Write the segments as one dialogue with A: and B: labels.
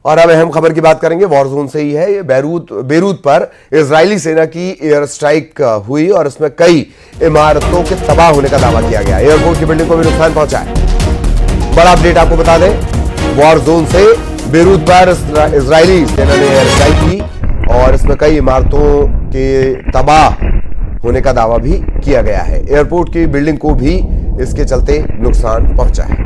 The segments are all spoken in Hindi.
A: और अब अहम खबर की बात करेंगे, वॉर जोन से ही है। ये बेरूत पर इजरायली सेना की एयर स्ट्राइक हुई और इसमें कई इमारतों के तबाह होने का दावा किया गया। एयरपोर्ट की बिल्डिंग को भी नुकसान पहुंचा है। बड़ा अपडेट आपको बता दें, वॉर जोन से बेरूत पर इजरायली सेना ने एयर स्ट्राइक की और इसमें कई इमारतों के तबाह होने का दावा भी किया गया है। एयरपोर्ट की बिल्डिंग को भी इसके चलते नुकसान पहुंचा है।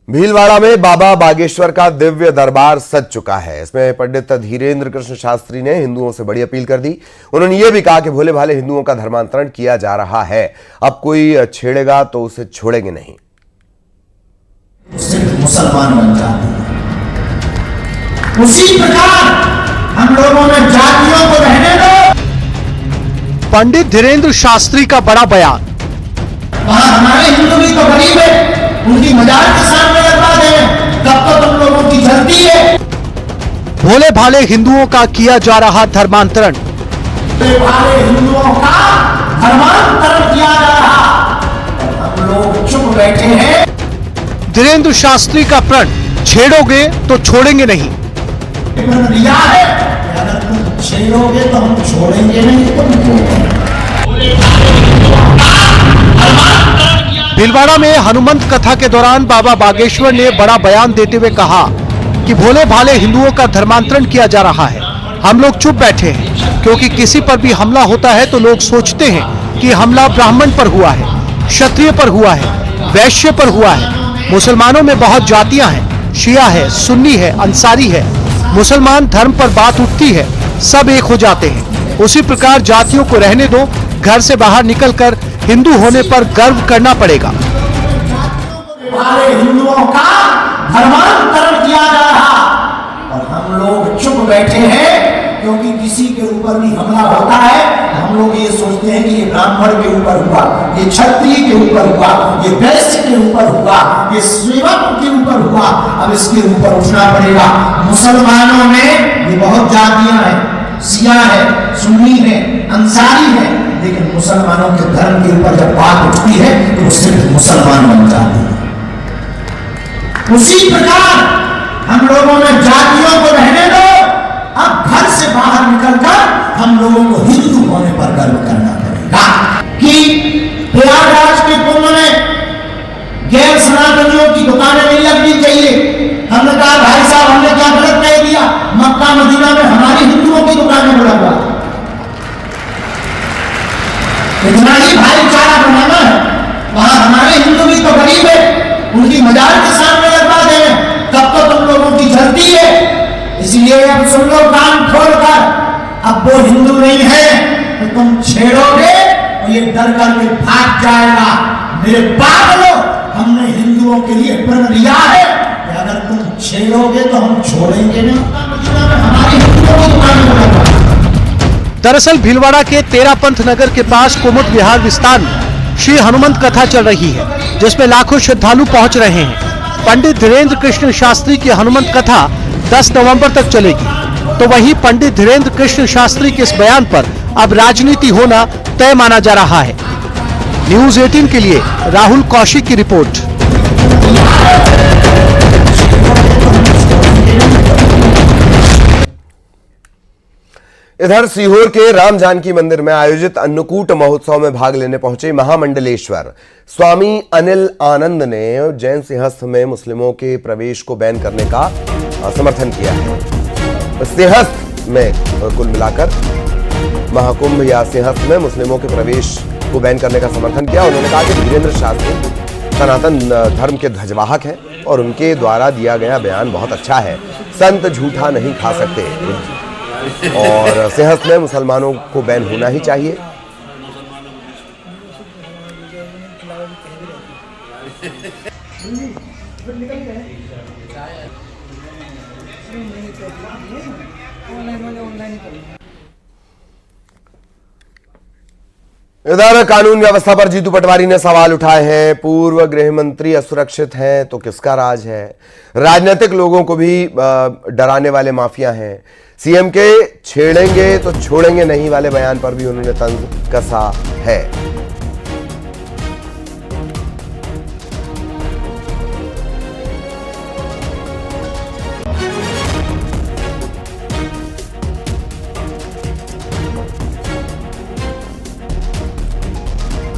A: भीलवाड़ा में बाबा बागेश्वर का दिव्य दरबार सज चुका है। इसमें पंडित धीरेन्द्र कृष्ण शास्त्री ने हिंदुओं से बड़ी अपील कर दी। उन्होंने यह भी कहा कि भोले भाले हिंदुओं का धर्मांतरण किया जा रहा है, अब कोई छेड़ेगा तो उसे छोड़ेंगे नहीं।
B: सिर्फ मुसलमान बन जाते हैं। उसी प्रकार हम लोगों ने जातियों को रहने दो।
C: पंडित धीरेन्द्र शास्त्री का बड़ा बयान।
B: वहां हमारे हिंदू भी तो गरीब है, उनकी मजार के सामने लगवा दें, तब तो तुम लोगों की जलती है।
C: भोले भाले हिंदुओं का किया जा रहा धर्मांतरण।
B: भोले भाले हिंदुओं का धर्मांतरण किया जा रहा, हम लोग चुप बैठे हैं।
C: धीरेन्द्र शास्त्री का प्रण, छेड़ोगे तो छोड़ेंगे नहीं।
B: दिया है, अगर तुम छेड़ोगे तो हम छोड़ेंगे नहीं तुमको।
C: भीलवाड़ा में हनुमंत कथा के दौरान बाबा बागेश्वर ने बड़ा बयान देते हुए कहा कि भोले भाले हिंदुओं का धर्मांतरण किया जा रहा है। हम लोग चुप बैठे हैं, क्योंकि किसी पर भी हमला होता है तो लोग सोचते हैं कि हमला ब्राह्मण पर हुआ है, क्षत्रिय पर हुआ है, वैश्य पर हुआ है। मुसलमानों में बहुत जातियां हैं, शिया है, सुन्नी है, अंसारी है। मुसलमान धर्म पर बात उठती है, सब एक हो जाते हैं। उसी प्रकार जातियों को रहने दो, घर से बाहर निकलकर हिंदू होने पर गर्व करना पड़ेगा।
B: हमारे हिंदुओं का धर्मांतरण किया जा रहा और हम लोग चुप बैठे हैं, क्योंकि किसी के ऊपर भी हमला होता है हम लोग ये सोचते हैं कि ये ब्राह्मण के ऊपर हुआ, ये क्षत्रिय के ऊपर हुआ, ये वैश्य के ऊपर हुआ, ये सेवक के ऊपर हुआ। अब इसके ऊपर उठना पड़ेगा। मुसलमानों में ये बहुत जातियां हैं, शिया है, सुन्नी है, अंसारी है, लेकिन मुसलमानों के धर्म के ऊपर जब बात उठती है तो वो सिर्फ मुसलमान बन जाते हैं। उसी प्रकार हम लोगों ने जातियों को रहने दो, अब घर से बाहर निकलकर हम लोगों को हिंदू होने पर गर्व करना पड़ेगा। कि प्रयागराज के कुंभ में गैर सनातनियों की दुकानें नहीं लगनी चाहिए। हमने कहा भाई साहब हमने क्या गलत कह दिया, मक्का मदीना में हमारी हिंदुओं की दुकानें में लगवा, इतना ही भाईचारा बनाना है। वहां हमारे हिंदू भी तो गरीब है, उनकी मजार के सामने लगवा दें, तब तो तुम लोगों की जलती है। इसलिए अब सुन लो कान खोलकर, अब वो हिंदू नहीं है तो तुम छेड़ोगे तो ये डर करके भाग जाएगा। मेरे पागलों, हमने हिंदुओं के लिए प्रण लिया है कि अगर तुम छेड़ोगे तो हम छोड़ेंगे नहीं। हमारी हिंदुओं की दुकान को लगवा।
C: दरअसल भीलवाड़ा के तेरापंथ नगर के पास कुमुद विहार विस्तार में श्री हनुमंत कथा चल रही है, जिसमें लाखों श्रद्धालु पहुंच रहे हैं। पंडित धीरेन्द्र कृष्ण शास्त्री की हनुमंत कथा 10 नवंबर तक चलेगी। तो वहीं पंडित धीरेन्द्र कृष्ण शास्त्री के इस बयान पर अब राजनीति होना तय माना जा रहा है। न्यूज 18 के लिए राहुल कौशिक की रिपोर्ट।
A: इधर सीहोर के राम जानकी मंदिर में आयोजित अन्नकूट महोत्सव में भाग लेने पहुंचे महामंडलेश्वर स्वामी अनिल आनंद ने जैन सिंहस्थ में मुस्लिमों के प्रवेश को बैन करने का समर्थन किया है। सिंहस्थ में कुल मिलाकर महाकुंभ या सिंहस्थ में मुस्लिमों के प्रवेश को बैन करने का समर्थन किया। उन्होंने कहा कि धीरेन्द्र शास्त्री सनातन धर्म के ध्वजवाहक हैं और उनके द्वारा दिया गया बयान बहुत अच्छा है। संत झूठा नहीं खा सकते और सिंहस्थ में मुसलमानों को बैन होना ही चाहिए। इधर कानून व्यवस्था पर जीतू पटवारी ने सवाल उठाए हैं। पूर्व गृह मंत्री असुरक्षित हैं तो किसका राज है? राजनीतिक लोगों को भी डराने वाले माफिया हैं। सीएम के छेड़ेंगे तो छोड़ेंगे नहीं वाले बयान पर भी उन्होंने तंज कसा है।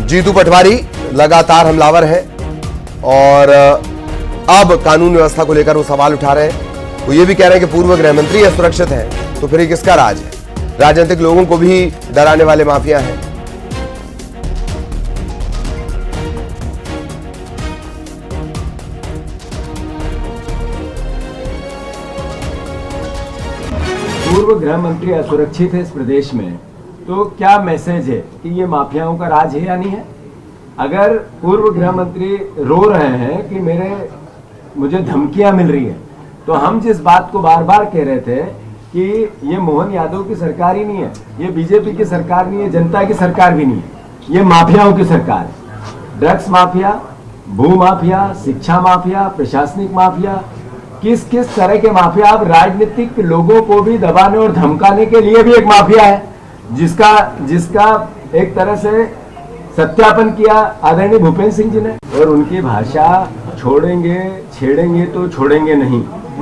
A: जीतू पटवारी लगातार हमलावर हैं और अब कानून व्यवस्था को लेकर वो सवाल उठा रहे हैं। वो ये भी कह रहे हैं कि पूर्व गृह मंत्री असुरक्षित हैं तो फिर ये किसका राज है? राजनीतिक लोगों को भी डराने वाले माफिया हैं।
D: पूर्व गृह मंत्री असुरक्षित है इस प्रदेश में, तो क्या मैसेज है कि ये माफियाओं का राज है या नहीं है? अगर पूर्व गृह मंत्री रो रहे हैं कि मुझे धमकियां मिल रही है, तो हम जिस बात को बार बार कह रहे थे कि ये मोहन यादव की सरकार ही नहीं है, ये बीजेपी की सरकार नहीं है, जनता की सरकार भी नहीं है, ये माफियाओं की सरकार है। ड्रग्स माफिया, भू माफिया, शिक्षा माफिया, प्रशासनिक माफिया, किस किस तरह के माफिया। अब राजनीतिक लोगों को भी दबाने और धमकाने के लिए भी एक माफिया है, जिसका एक तरह से सत्यापन किया आदरणीय भूपेंद्र सिंह जी ने। और उनकी भाषा छोड़ेंगे छेड़ेंगे तो छोड़ेंगे नहीं,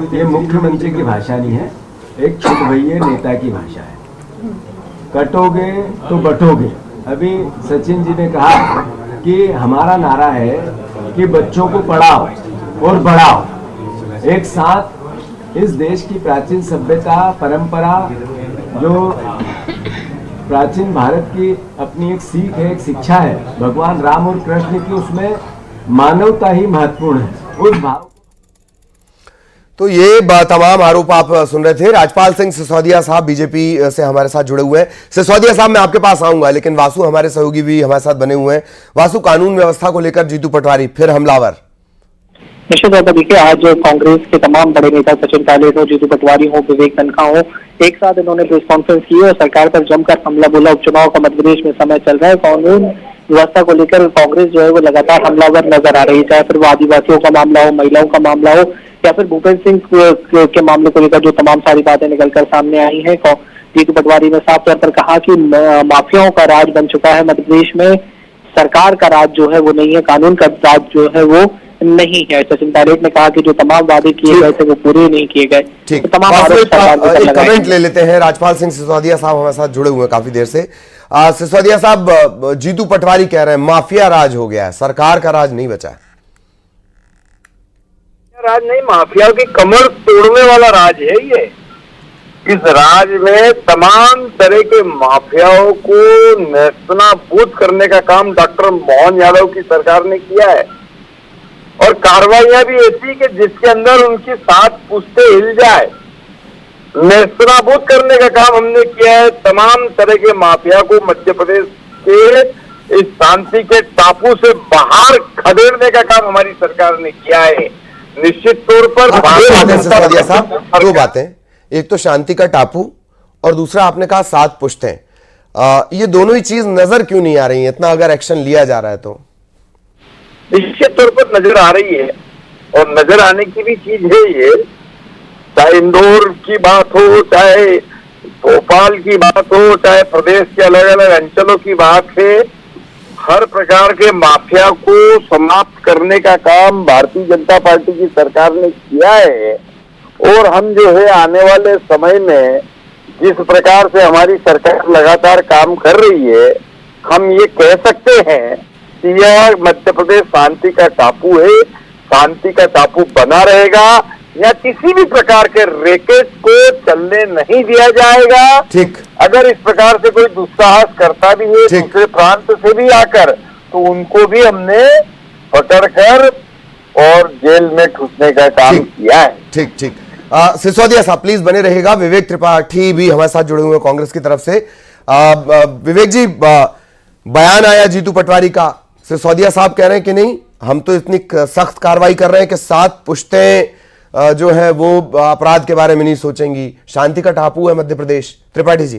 D: ये मुख्यमंत्री की भाषा नहीं है, एक छुट भैये नेता की भाषा है। कटोगे तो बटोगे। अभी सचिन जी ने कहा कि हमारा नारा है कि बच्चों को पढ़ाओ और बढ़ाओ। एक साथ इस देश की प्राचीन सभ्यता, परंपरा, जो प्राचीन भारत की अपनी एक सीख है, एक शिक्षा है भगवान राम और कृष्ण की, उसमें मानवता ही महत्वपूर्ण है। उस भाव
A: तो ये तमाम आरोप आप सुन रहे थे। राजपाल सिंह सिसोदिया साहब बीजेपी से हमारे साथ जुड़े हुए हैं। सिसोदिया साहब, मैं आपके पास आऊंगा, लेकिन वासु हमारे सहयोगी भी हमारे साथ बने हुए हैं। वासु, कानून व्यवस्था को लेकर जीतू पटवारी फिर हमलावर।
E: निश्चित तौर पर देखिए, आज कांग्रेस के तमाम बड़े नेता सचिन पायलट हो, जीतू पटवारी हो, विवेक तनखा हो, एक साथ इन्होंने प्रेस कॉन्फ्रेंस की और सरकार पर जमकर हमला बोला। उपचुनाव का मध्य प्रदेश में समय चल रहा है, कानून व्यवस्था को लेकर कांग्रेस जो है वो लगातार हमलावर नजर आ रही है, चाहे फिर वो आदिवासियों का मामला हो, महिलाओं का मामला हो, या फिर भूपेंद्र सिंह के मामले को लेकर जो तमाम सारी बातें निकलकर सामने आई हैं। जीतू पटवारी ने साफ तौर पर कहा कि माफियाओं का राज बन चुका है मध्य प्रदेश में, सरकार का राज जो है वो नहीं है, कानून का राज जो है वो नहीं है। सचिन पायलट ने कहा कि जो तमाम वादे किए गए थे वो पूरे नहीं किए गए।
A: ठीक,
E: तो तमाम
A: एक कमेंट ले लेते हैं। राजपाल सिंह सिसोदिया साहब हमारे साथ जुड़े हुए हैं काफी देर से। सिसोदिया साहब, जीतू पटवारी कह रहे हैं माफिया राज हो गया है, सरकार का राज नहीं बचा है।
F: राज नहीं, माफिया की कमर तोड़ने वाला राज है ये। इस राज में तमाम तरह के माफियाओं को नेस्तनाबूद करने का काम डॉक्टर मोहन यादव की सरकार ने किया है, और कार्रवाइयां भी ऐसी कि जिसके अंदर उनकी 7 पुश्ते हिल जाए। नेस्तनाबूद करने का काम हमने किया है। तमाम तरह के माफिया को मध्य प्रदेश के इस शांति के टापू से बाहर खदेड़ने का काम हमारी सरकार ने किया है। निश्चित तौर पर
A: सिसोदिया साहब, 2 बातें, एक तो शांति का टापू और दूसरा आपने कहा 7 पुश्तें। ये दोनों ही चीज नजर क्यों नहीं आ रही है? इतना अगर एक्शन लिया जा रहा है तो
F: निश्चित तौर पर नजर आ रही है, और नजर आने की भी चीज है ये। चाहे इंदौर की बात हो, चाहे भोपाल की बात हो, चाहे प्रदेश के अलग अलग अंचलों की बात है, हर प्रकार के माफिया को समाप्त करने का काम भारतीय जनता पार्टी की सरकार ने किया है। और हम जो है आने वाले समय में जिस प्रकार से हमारी सरकार लगातार काम कर रही है, हम ये कह सकते हैं कि यह मध्य प्रदेश शांति का टापू है, शांति का टापू बना रहेगा, या किसी भी प्रकार के रैकेट को चलने नहीं दिया जाएगा।
A: ठीक,
F: अगर इस प्रकार से कोई दुस्साहस करता भी है दूसरे प्रांत से भी आकर, तो उनको भी हमने पकड़कर और जेल में ठूसने का काम किया है।
A: ठीक ठीक। सिसोदिया साहब प्लीज बने रहेगा। विवेक त्रिपाठी भी हमारे साथ जुड़े हुए हैं कांग्रेस की तरफ से। विवेक जी, बयान आया जीतू पटवारी का, सिसोदिया साहब कह रहे हैं कि नहीं, हम तो इतनी सख्त कार्रवाई कर रहे हैं कि 7 पुश्तें जो है वो अपराध के बारे में नहीं सोचेंगी, शांति का टापू है मध्य प्रदेश। त्रिपाठी जी।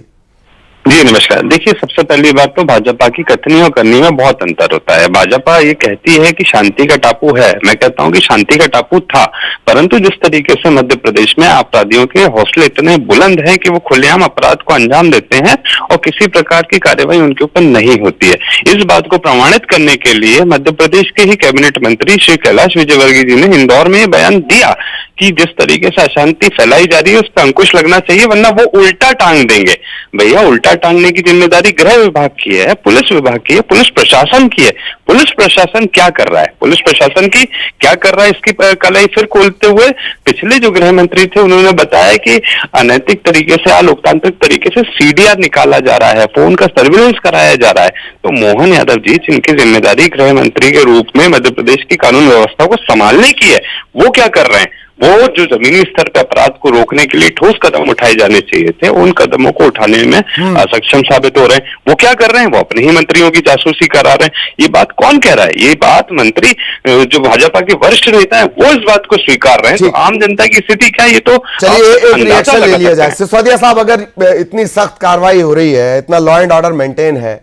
G: जी नमस्कार। देखिए, सबसे पहली बात तो भाजपा की कथनी और करनी में बहुत अंतर होता है। भाजपा ये कहती है कि शांति का टापू है, मैं कहता हूं कि शांति का टापू था, परंतु जिस तरीके से मध्य प्रदेश में अपराधियों के हौसले इतने बुलंद हैं कि वो खुलेआम अपराध को अंजाम देते हैं और किसी प्रकार की कार्रवाई उनके ऊपर नहीं होती है। इस बात को प्रमाणित करने के लिए मध्य प्रदेश के ही कैबिनेट मंत्री श्री कैलाश विजयवर्गीय जी ने इंदौर में बयान दिया कि जिस तरीके से अशांति फैलाई जा रही है उस पर अंकुश लगना चाहिए, वरना वो उल्टा टांग देंगे। भैया, उल्टा टांगने की जिम्मेदारी गृह विभाग की है, पुलिस विभाग की है, पुलिस प्रशासन की है। पुलिस प्रशासन क्या कर रहा है? पुलिस प्रशासन की क्या कर रहा है, इसकी कलाई फिर खोलते हुए पिछले जो गृह मंत्री थे उन्होंने बताया कि अनैतिक तरीके से, अलोकतांत्रिक तरीके से सीडीआर निकाला जा रहा है, फोन का सर्विलेंस कराया जा रहा है। तो मोहन यादव जी, जिनकी जिम्मेदारी गृह मंत्री के रूप में मध्य प्रदेश की कानून व्यवस्था को संभालने की है, वो क्या कर रहे हैं? वो जो जमीनी स्तर पर अपराध को रोकने के लिए ठोस कदम उठाए जाने चाहिए थे, उन कदमों को उठाने में असक्षम साबित हो रहे हैं। वो क्या कर रहे हैं? वो अपने ही मंत्रियों की जासूसी करा रहे हैं। ये बात कौन कह रहा है? ये बात मंत्री जो भाजपा के वरिष्ठ नेता है वो इस बात को स्वीकार रहे हैं। तो आम जनता की स्थिति क्या है, ये तो
A: चलिए एक रिएक्शन ले लिया जाए। सिसोदिया साहब, अगर इतनी सख्त कार्रवाई हो रही है, इतना लॉ एंड ऑर्डर मेंटेन है,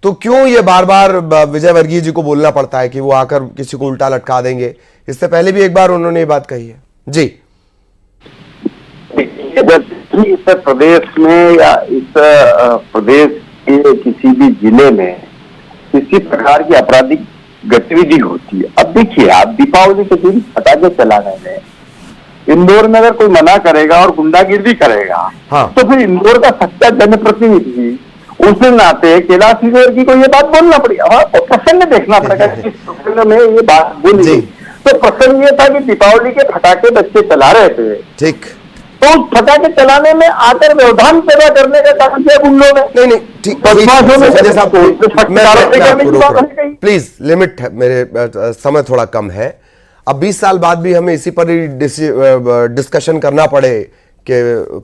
A: तो क्यों ये बार बार विजयवर्गीय जी को बोलना पड़ता है कि वो आकर किसी को उल्टा लटका देंगे? इससे पहले भी एक बार उन्होंने ये बात कही है। जी,
F: उत्तर प्रदेश में या इस प्रदेश के किसी भी जिले में किसी प्रकार की आपराधिक गतिविधि होती है, अब देखिए आप दीपावली के दिन पटाखे चलाने में इंदौर में अगर कोई मना करेगा और गुंडागिर्दी करेगा,
A: हाँ।
F: तो फिर इंदौर का सच्चा जनप्रतिनिधि उसके नाते कैलाश विजयवर्गीय को ये बात बोलना पड़ेगा। हाँ, तो प्रसंग देखना पड़ेगा कि इस प्रसंग में ये बात बोली। तो प्रसंग ये था कि दीपावली के पटाखे बच्चे चला रहे थे, ठीक, तो उस पटाखे चलाने में आकर व्यवधान पैदा करने का काम किया गुंडों ने। नहीं, ठीक,
A: प्लीज लिमिट है, मेरे समय थोड़ा कम है। अब 20 साल बाद भी हमें इसी पर ही डिस्कशन करना पड़े कि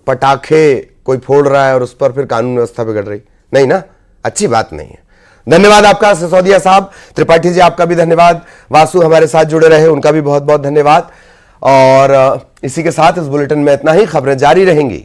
A: पटाखे कोई फोड़ रहा है और उस पर फिर कानून व्यवस्था बिगड़ रही, नहीं ना, अच्छी बात नहीं है। धन्यवाद आपका सिसोदिया साहब। त्रिपाठी जी, आपका भी धन्यवाद। वासु हमारे साथ जुड़े रहे, उनका भी बहुत बहुत धन्यवाद। और इसी के साथ इस बुलेटिन में इतना ही। खबरें जारी रहेंगी।